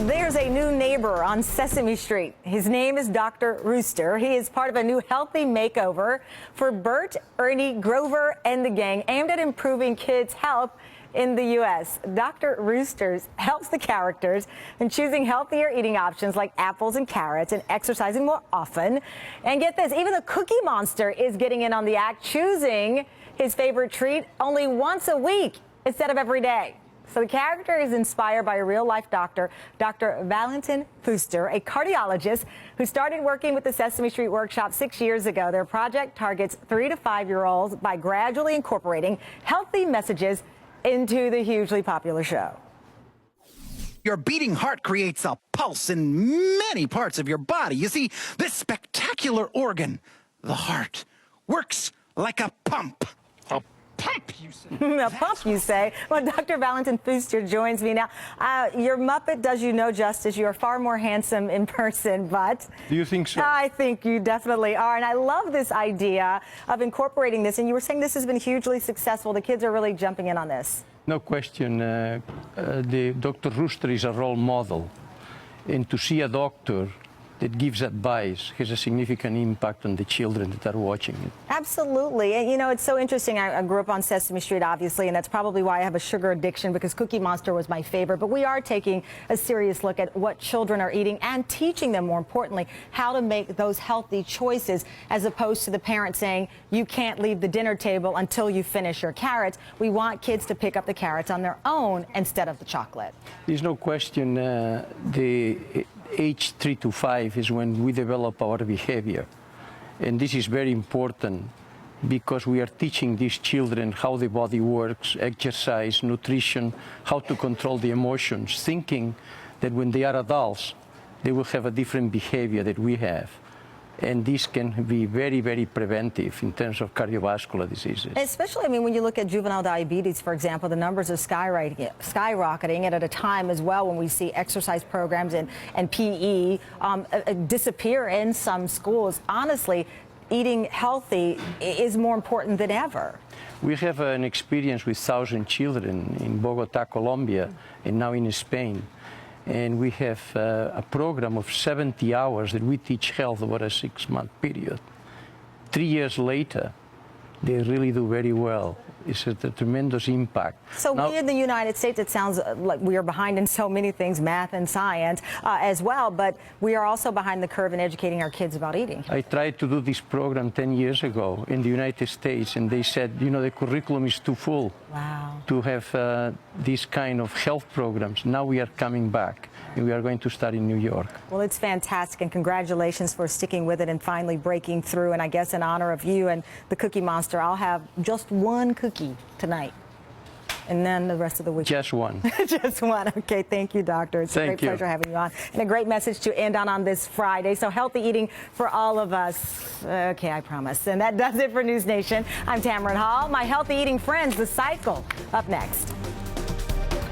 There's a new neighbor on Sesame Street. His name is Dr. Rooster. He is part of a new healthy makeover for Bert, Ernie, Grover, and the gang aimed at improving kids' health in the U.S. Dr. Rooster helps the characters in choosing healthier eating options like apples and carrots and exercising more often. And get this, even the Cookie Monster is getting in on the act, choosing his favorite treat only once a week instead of every day. So the character is inspired by a real-life doctor, Dr. Valentin Fuster, a cardiologist who started working with the Sesame Street workshop 6 years ago. Their project targets 3 to 5-year-olds by gradually incorporating healthy messages into the hugely popular show. Your beating heart creates a pulse in many parts of your body. You see, this spectacular organ, the heart, works like a pump. A pump, you say? A pump, you say? Well, Dr. Valentin Fuster joins me now. Your Muppet does you no justice. You are far more handsome in person, but... Do you think so? I think you definitely are. And I love this idea of incorporating this. And you were saying this has been hugely successful. The kids are really jumping in on this. No question. The Dr. Rooster is a role model. And to see a doctor that gives advice has a significant impact on the children that are watching it. Absolutely. And, you know, it's so interesting. I grew up on Sesame Street, obviously, and that's probably why I have a sugar addiction, because Cookie Monster was my favorite. But we are taking a serious look at what children are eating and teaching them, more importantly, how to make those healthy choices, as opposed to the parents saying, you can't leave the dinner table until you finish your carrots. We want kids to pick up the carrots on their own instead of the chocolate. There's no question the age 3 to 5 is when we develop our behavior. And this is very important because we are teaching these children how the body works, exercise, nutrition, how to control the emotions, thinking that when they are adults, they will have a different behavior that we have. And this can be very, very preventive in terms of cardiovascular diseases. Especially, I mean, when you look at juvenile diabetes, for example, the numbers are skyrocketing, and at a time as well when we see exercise programs and PE disappear in some schools. Honestly, eating healthy is more important than ever. We have an experience with 1,000 children in Bogota, Colombia, and now in Spain. And we have a program of 70 hours that we teach health over a 6-month period. 3 years later, they really do very well. It's a tremendous impact. So now, we in the United States, it sounds like we are behind in so many things, math and science as well, but we are also behind the curve in educating our kids about eating. I tried to do this program 10 years ago in the United States, and they said, you know, the curriculum is too full. Wow. To have these kind of health programs. Now we are coming back, and we are going to start in New York. Well, it's fantastic, and congratulations for sticking with it and finally breaking through. And I guess in honor of you and the Cookie Monster, I'll have just one cookie tonight, and then the rest of the week. Just one. Just one. Okay, thank you, doctor. It's a great pleasure having you on. And a great message to end on this Friday. So healthy eating for all of us. Okay, I promise. And that does it for News Nation. I'm Tamron Hall. My healthy eating friends, The Cycle, up next.